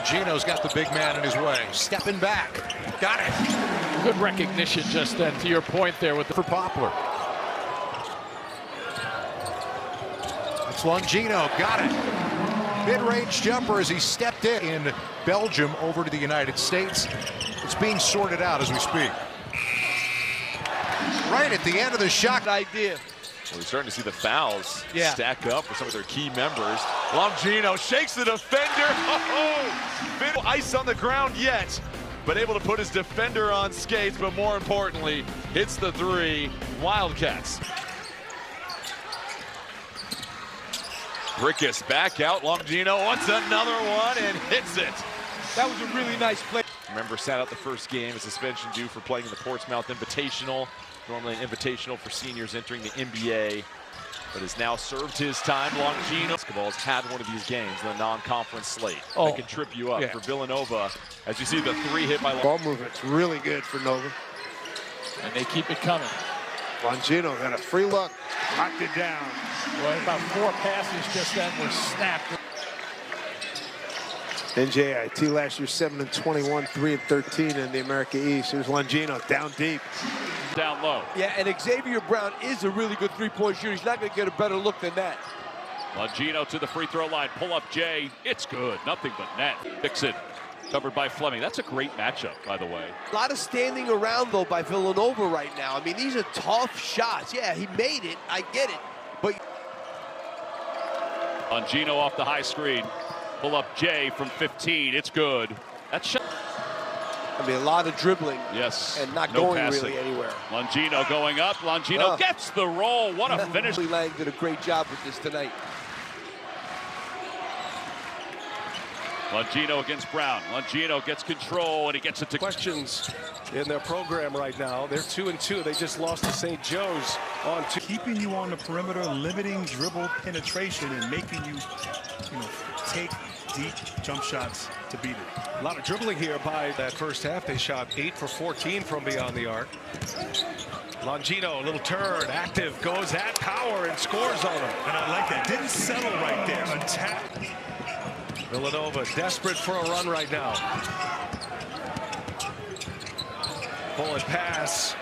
Longino's got the big man in his way. Stepping back. Got it. Good recognition just then, to your point there with for Poplar. That's Longino. Got it. Mid-range jumper as he stepped in Belgium over to the United States. It's being sorted out as we speak. Right at the end of the shot. Idea. Well, we're starting to see the fouls stack up for some of their key members. Longino shakes the defender. Oh, ice on the ground yet, but able to put his defender on skates, but more importantly, hits the three. Wildcats. Brickus back out. Longino wants another one and hits it. That was a really nice play. Remember, sat out the first game, a suspension due for playing in the Portsmouth Invitational. Normally an invitational for seniors entering the NBA, but has now served his time. Longino Basketball's had one of these games in the non-conference slate. That can trip you up for Villanova. As you see the three hit by ball movement's really good for Nova. And they keep it coming. Longino got a free look, knocked it down. Well, about 4 passes just then were snapped. NJIT last year 7-21, 3-13 in the America East. Here's Longino down deep. Down low. Yeah, and Xavier Brown is a really good three-point shooter. He's not going to get a better look than that. Longino to the free throw line. Pull up Jay. It's good. Nothing but net. Dixon covered by Fleming. That's a great matchup, by the way. A lot of standing around, though, by Villanova right now. I mean, these are tough shots. Yeah, he made it. I get it. But Longino off the high screen. Pull up Jay from 15. It's good. That shot. I mean, a lot of dribbling. Yes. And not going really anywhere. Longino going up. Longino gets the roll. What a finish. Lang did a great job with this tonight. Longino against Brown. Longino gets control, and he gets it to questions in their program right now. They're 2-2. They just lost to St. Joe's on 2. Keeping you on the perimeter, limiting dribble penetration, and making you, take deep jump shots to beat it. A lot of dribbling here by that first half. They shot 8 for 14 from beyond the arc. Longino, a little turn, active, goes at power and scores on him. And I like that. Didn't settle right there. Attack. Villanova desperate for a run right now. Pull and pass.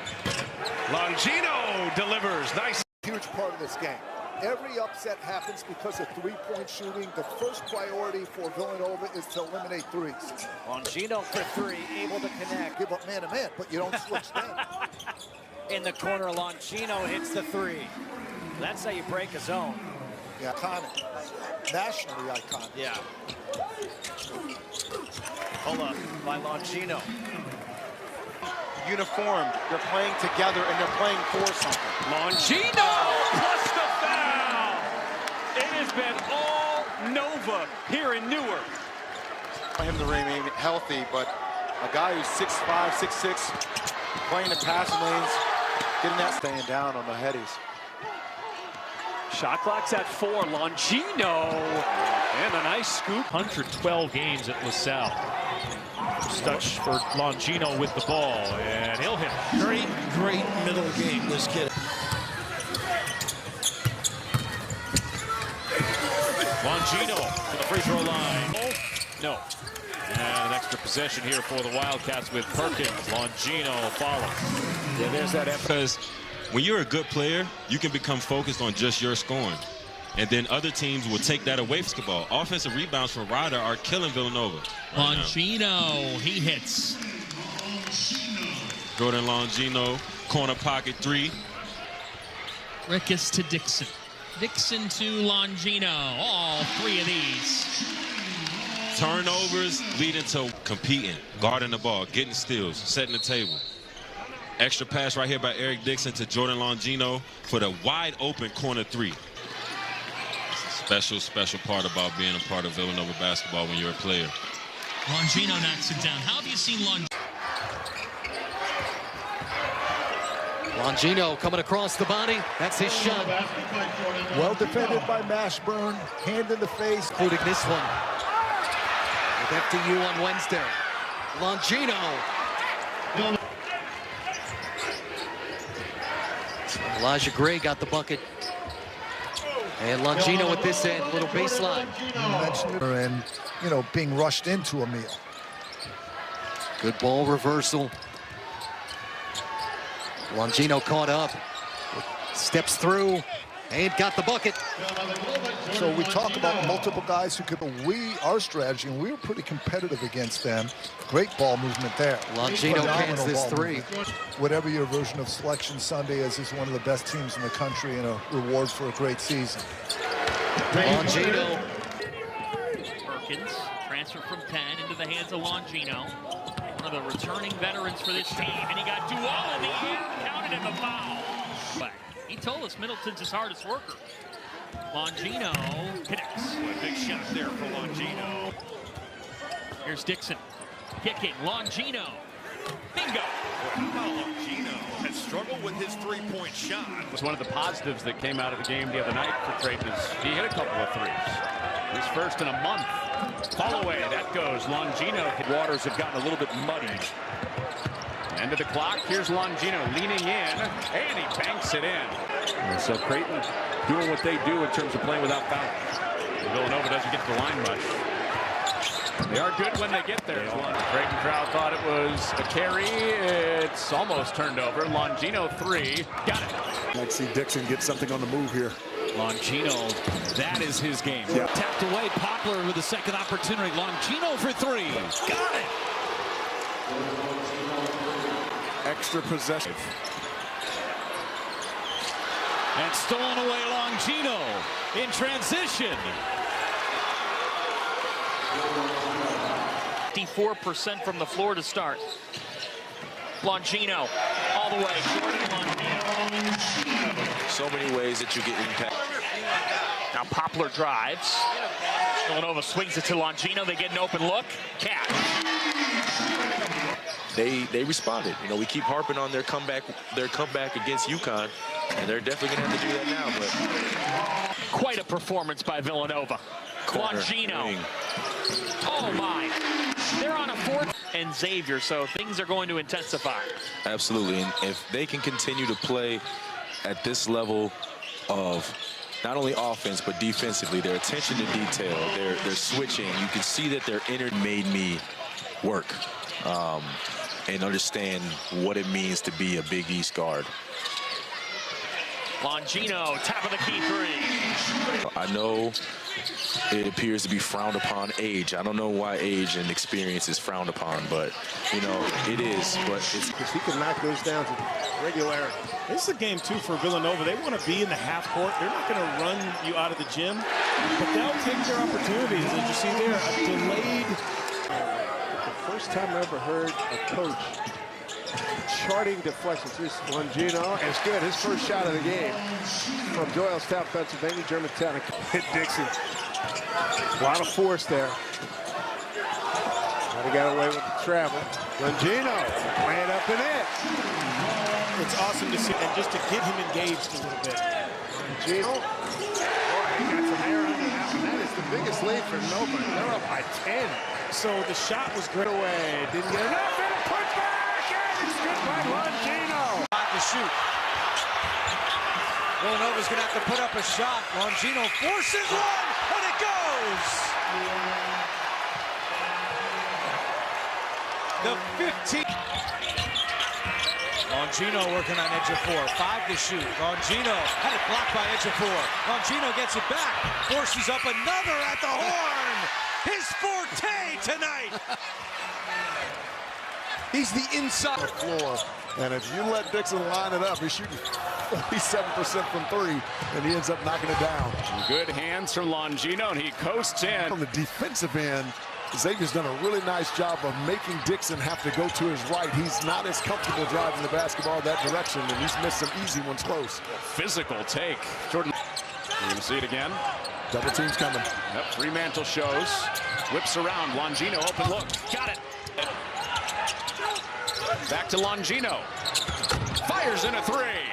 Longino delivers. Nice. Huge part of this game. Every upset happens because of three-point shooting. The first priority for Villanova is to eliminate threes. Longino for three, able to connect. Give up man-to-man, but you don't switch them. In the corner, Longino hits the three. That's how you break a zone. Yeah, iconic. Nationally iconic. Yeah. Pull up by Longino. Uniform. They're playing together and they're playing for something. Longino plus the foul. It has been all Nova here in Newark. For him to remain healthy, but a guy who's 6'5", 6'6", playing the passing lanes, getting that, staying down on the headies. Shot clock's at 4. Longino and a nice scoop. 112 games at LaSalle. Touch for Longino with the ball, and he'll hit. Great middle game, this kid. Longino to the free throw line. Oh, no. And an extra possession here for the Wildcats with Perkins. Longino follows. Yeah, there's that because when you're a good player, you can become focused on just your scoring. And then other teams will take that away from basketball. Offensive rebounds from Ryder are killing Villanova. Longino, he hits. Jordan Longino, corner pocket 3. Brickus to Dixon. Dixon to Longino. All 3 of these. Turnovers leading to competing, guarding the ball, getting steals, setting the table. Extra pass right here by Eric Dixon to Jordan Longino for the wide open corner 3. Special part about being a part of Villanova basketball when you're a player. Longino knocks it down. How have you seen Longino coming across the body. That's his shot. Well defended by Mashburn. Hand in the face. Including this one. With FDU on Wednesday. Longino. Elijah Gray got the bucket. And Longino at this end, little baseline. And, you know, being rushed into a meal. Good ball reversal. Longino caught up, steps through, and got the bucket. So we talk about multiple guys who could, our strategy, and we were pretty competitive against them. Great ball movement there. Longino cans this three. Whatever your version of Selection Sunday is one of the best teams in the country and a reward for a great season. Longino. Perkins, transfer from Penn into the hands of Longino. One of the returning veterans for this team, and he got Duval in the end, counted in the foul. But he told us Middleton's his hardest worker. Longino connects. A big shot there for Longino. Here's Dixon, kicking, Longino, bingo! Longino has struggled with his three-point shot. It was one of the positives that came out of the game the other night for Creighton is he hit a couple of threes. His first in a month. Fall away, that goes. Longino. Waters have gotten a little bit muddied. End of the clock. Here's Longino leaning in, and he banks it in. And so Creighton doing what they do in terms of playing without fouls. Villanova doesn't get to the line much. They are good when they get there. Creighton crowd thought it was a carry. It's almost turned over. Longino three. Got it. Might see Dixon get something on the move here. Longino, that is his game. Yeah. Tapped away, Poplar with the second opportunity. Longino for three. Got it! Extra possession. And stolen away Longino in transition. 54% from the floor to start. Longino all the way. So many ways that you get impact. Now Poplar drives. Villanova swings it to Longino. They get an open look. Catch. They responded. You know, we keep harping on their comeback against UConn, and they're definitely going to have to do that now. But quite a performance by Villanova. Longino. Oh my. They're on a fourth and Xavier, so things are going to intensify. Absolutely, and if they can continue to play at this level of not only offense but defensively, their attention to detail, they're switching. You can see that their inner made me work and understand what it means to be a Big East guard. Longino, top of the key three. I know it appears to be frowned upon age. I don't know why age and experience is frowned upon, but, you know, it is. But it's because he can knock those down to regularity. This is a game, too, for Villanova. They want to be in the half court. They're not going to run you out of the gym, but they'll take their opportunities. As you see there, a delayed. The first time I ever heard a coach charting deflections. Here's Longino. It's good. His first shot of the game from Doylestown, Pennsylvania, Germantown. Hit Dixon. A lot of force there. But he got away with the travel. Longino playing up and in. It's awesome to see, and just to get him engaged a little bit. Longino. Boy, he got some air under that one. That is the biggest lead for Nova. They're up by 10. So the shot was great. Away. Didn't get enough. And a putback. It's good by Longino. To shoot. Villanova's going to have to put up a shot. Longino forces one, and it goes. The 15. Longino working on edge of four. 5 to shoot. Longino had it blocked by edge of four. Longino gets it back. Forces up another at the horn. His forte tonight. He's the inside floor. And if you let Dixon line it up, he's shooting 47% from three, and he ends up knocking it down. Good hands from Longino, and he coasts in. On the defensive end, Xavier's done a really nice job of making Dixon have to go to his right. He's not as comfortable driving the basketball that direction, and he's missed some easy ones close. Physical take. Jordan, you're going to see it again. Double team's coming. Yep, three mantle shows. Whips around. Longino, open look. Got it. Back to Longino. Fires in a three.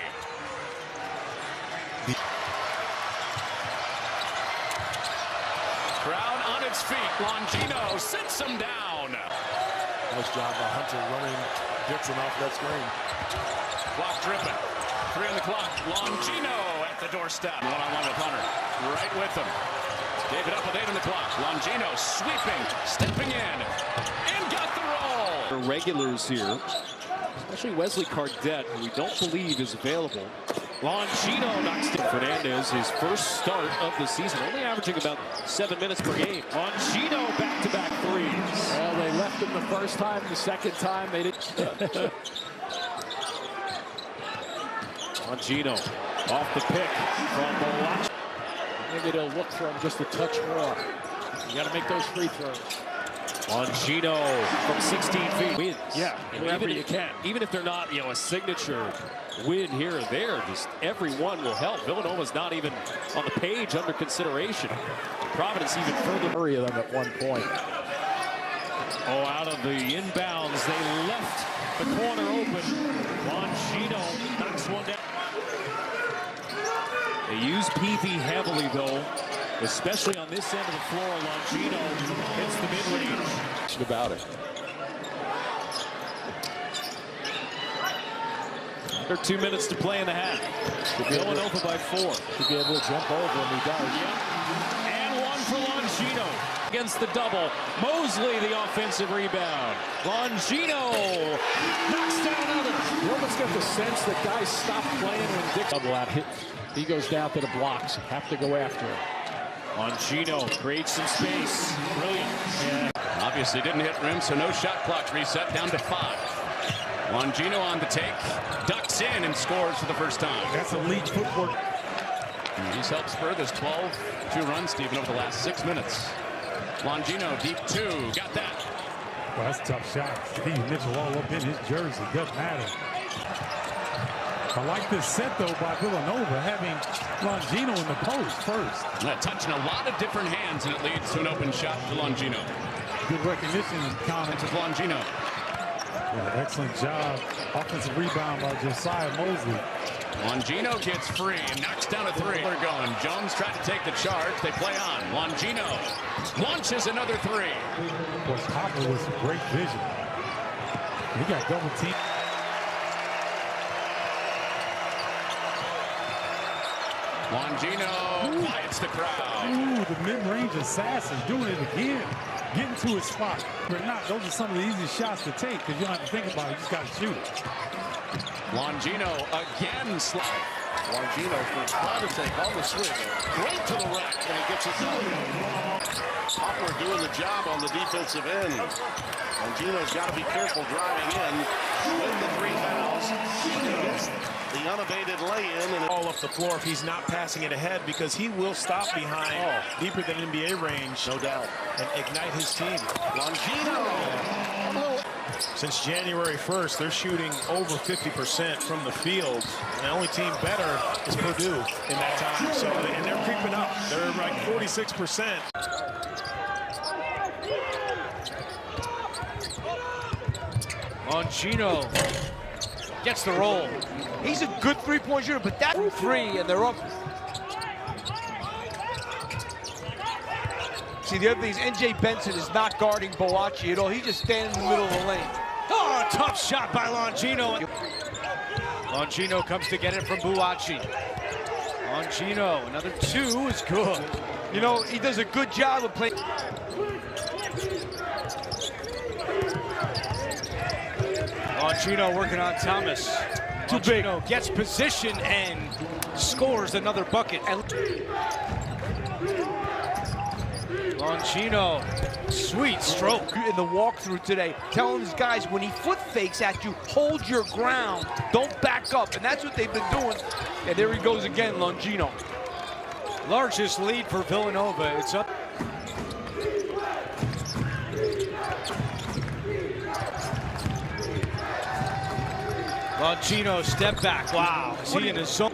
Crowd on its feet. Longino sits him down. Nice job by Hunter running Dixon off that screen. Clock dripping. 3 on the clock. Longino at the doorstep. One-on-one with Hunter. right with them. Gave it up with 8 on the clock. Longino sweeping, stepping in, and got the roll. Regulars here, especially Wesley Cardette, who we don't believe is available. Longino knocks down Fernandez, his first start of the season, only averaging about 7 minutes per game. Longino back-to-back threes. Well, they left him the first time, the second time they didn't. Longino off the pick from Boachi. Maybe they'll look for him just a touch more. You got to make those free throws. Longino from 16 feet wins. Yeah, wherever you can. Even if they're not, a signature win here or there, just every one will help. Villanova's not even on the page under consideration. Providence even further. Hurry them at one point. Oh, out of the inbounds, they left the corner open. Longino knocks one down. They use PV heavily, though, especially on this end of the floor. Longino hits the mid-range. About it. Under 2 minutes to play in the half. Villanova by 4. To be able to jump over, and he does. Yep. And one for Longino against the double. Mosley, the offensive rebound. Longino knocks down another. You almost get the sense that guys stop playing when Dick double out hit. He goes down to the blocks. Have to go after him. Longino creates some space. Brilliant. Yeah. Obviously didn't hit rim, so no shot clock reset, down to 5. Longino on the take, ducks in and scores for the first time. That's elite footwork. He's helped spur this 12-2 run, Stephen, over the last 6 minutes. Longino, deep 2, got that. Well, that's a tough shot. Steve Mitchell all up in his jersey, doesn't matter. I like this set, though, by Villanova, having Longino in the post first. Touching a lot of different hands, and it leads to an open shot for Longino. Good recognition, Connor. This is Longino. Yeah, excellent job. Offensive rebound by Josiah Mosley. Longino gets free and knocks down a 3. They're going. Jones tried to take the charge. They play on. Longino launches another 3. Of course, Hopper with some great vision. He got double team. Longino quiets the crowd. Ooh, the mid-range assassin doing it again. Getting to his spot. But not, those are some of the easiest shots to take because you don't have to think about it. You just got to shoot it. Longino again slide. Longino for trying to take on the swing. Right to the rack and he gets it done. Hopper doing the job on the defensive end. Longino's got to be careful driving in with the 3 fouls. He gets the unabated lay-in and all up the floor if he's not passing it ahead, because he will stop behind deeper than NBA range, no doubt, and ignite his team. Longino. Since January 1st, they're shooting over 50% from the field. And the only team better is Purdue in that time. So, and they're creeping up. They're like 46%. Longino gets the roll. He's a good three-point shooter, but that 3 and they're up. See, the other thing is NJ Benson is not guarding Boachi at all. He's just standing in the middle of the lane. Oh, a tough shot by Longino. Longino comes to get it from Boachi. Longino, another 2 is good. You know, he does a good job of playing. Longino working on Thomas. Too big. Gets position and scores another bucket. Longino, sweet stroke in the walkthrough today. Telling these guys, when he foot fakes at you, hold your ground. Don't back up. And that's what they've been doing. And there he goes again, Longino. Largest lead for Villanova. It's up. Longino, step back. Wow, is he in his zone?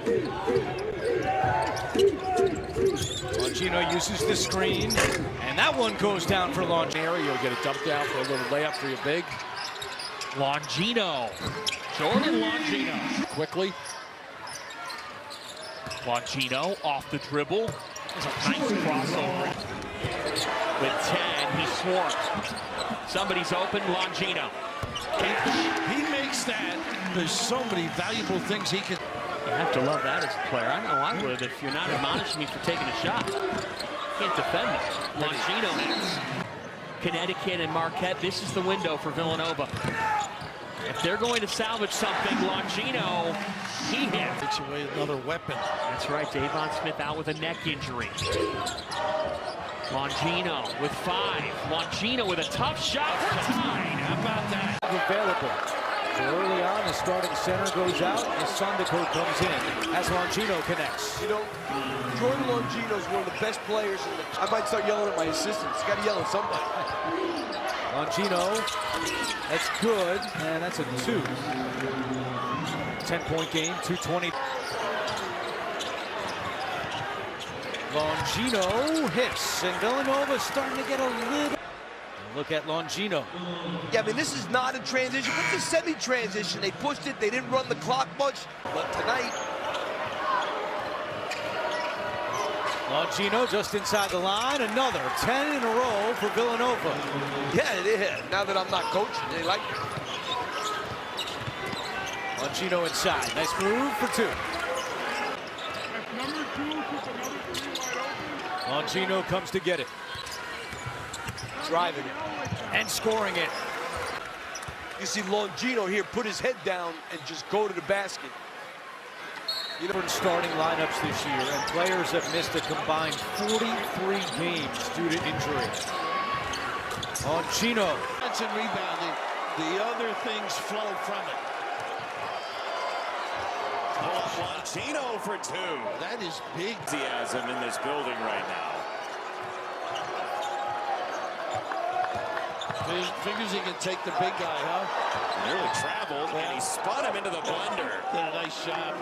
Longino uses the screen, and that one goes down for Longino. You'll get a dump down for a little layup for your big. Longino, Jordan Longino. Quickly. Longino off the dribble. There's a nice crossover. With 10, he swarms. Somebody's open, Longino. He makes that. There's so many valuable things he can. You have to love that as a player. I know I would if you're not admonishing me for taking a shot. Can't defend me. Longino has Connecticut and Marquette. This is the window for Villanova. If they're going to salvage something, Longino, he hit. Takes away another weapon. That's right, Davon Smith out with a neck injury. Longino with 5. Longino with a tough shot for time. How about that? Available. So early on, the starting center goes out, and Sondeko comes in as Longino connects. You know, Jordan Longino is one of the best players in the... I might start yelling at my assistants. Got to yell at somebody. Longino, that's good, and that's a 2. 10-point game, 2:20. Longino hits, and Villanova starting to get a little... Look at Longino. Yeah, I mean, this is not a transition, but it's a semi-transition. They pushed it, they didn't run the clock much, but tonight... Longino just inside the line, another 10 in a row for Villanova. Yeah, it is. Now that I'm not coaching, they like it. Longino inside, nice move for 2. Longino comes to get it. Driving it. And scoring it. You see Longino here put his head down and just go to the basket. You know, starting lineups this year, and players have missed a combined 43 games due to injury. Longino. That's in rebounding. The other things flow from it. Longino for 2. That is big. Enthusiasm in this building right now. Figures he can take the big guy, huh? Nearly traveled, and he spun him into the blender. Did a nice shot.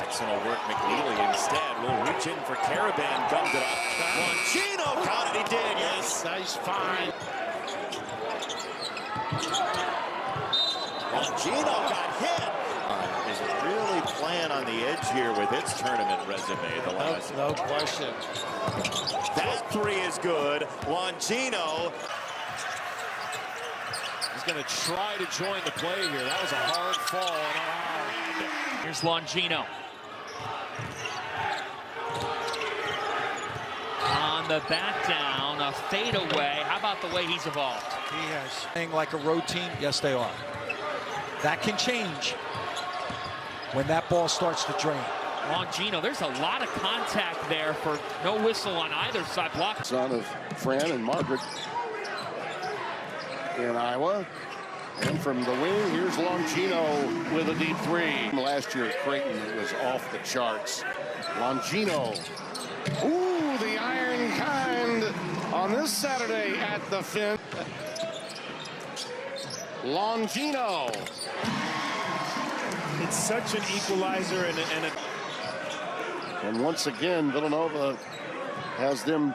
Excellent work, McNeely instead will reach in for Caravan, gums it up. Longino caught it, he did, yes. Nice find. Longino got hit. Is really playing on the edge here with its tournament resume. The last. No question. That 3 is good. Longino. He's going to try to join the play here. That was a hard fall. Here's Longino. On the back down, a fadeaway. How about the way he's evolved? He has. Playing like a road team, yes they are. That can change when that ball starts to drain. Longino, there's a lot of contact there for no whistle on either side. Block. Son of Fran and Margaret in Iowa. And from the wing, here's Longino with a deep 3. Last year at Creighton, it was off the charts. Longino. Ooh, the iron kind on this Saturday at the Finn. Longino. It's such an equalizer And once again, Villanova has them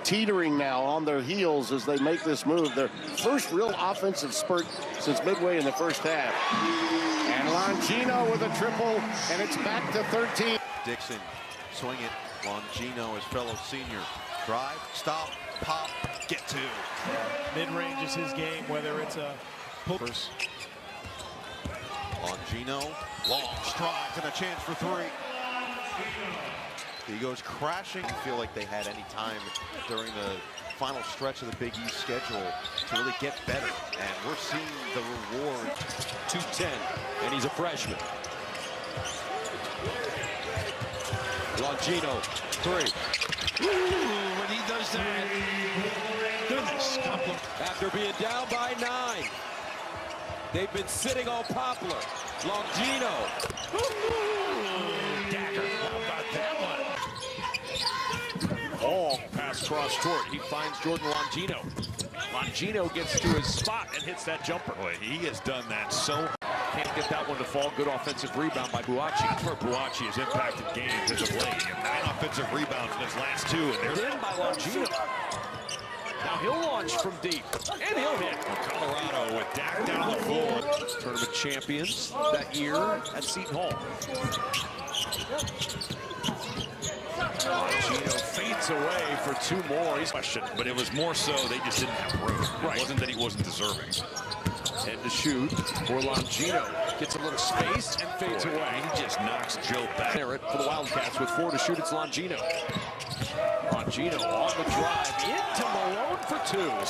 teetering now on their heels as they make this move. Their first real offensive spurt since midway in the first half. And Longino with a triple, and it's back to 13. Dixon swing it. Longino, his fellow senior. Drive, stop, pop, get 2. Mid-range is his game, whether it's a pullers. Longino, long strike and a chance for 3. He goes crashing. I feel like they had any time during the final stretch of the Big East schedule to really get better. And we're seeing the reward. 2-10, and he's a freshman. Longino, 3. Ooh, when he does that, goodness. After being down by 9, they've been sitting on Poplar. Longino. Dagger. How about that one? Long pass cross court. He finds Jordan Longino. Longino gets to his spot and hits that jumper. Boy, he has done that so. Can't get that one to fall. Good offensive rebound by Buachi. That's where Buachi has impacted games as of late. 9 offensive rebounds in his last 2. And they're in by Longino. Now he'll launch from deep, and he'll hit. Colorado with Dak down the floor. Tournament champions that year at Seton Hall. Longino fades away for 2 more. He's questioned, but it was more so they just didn't have room. Right. It wasn't that he wasn't deserving. Head to shoot for Longino. Gets a little space and fades away. He just knocks Joe back. For the Wildcats with 4 to shoot. It's Longino. Longino on the drive into Malone for 2.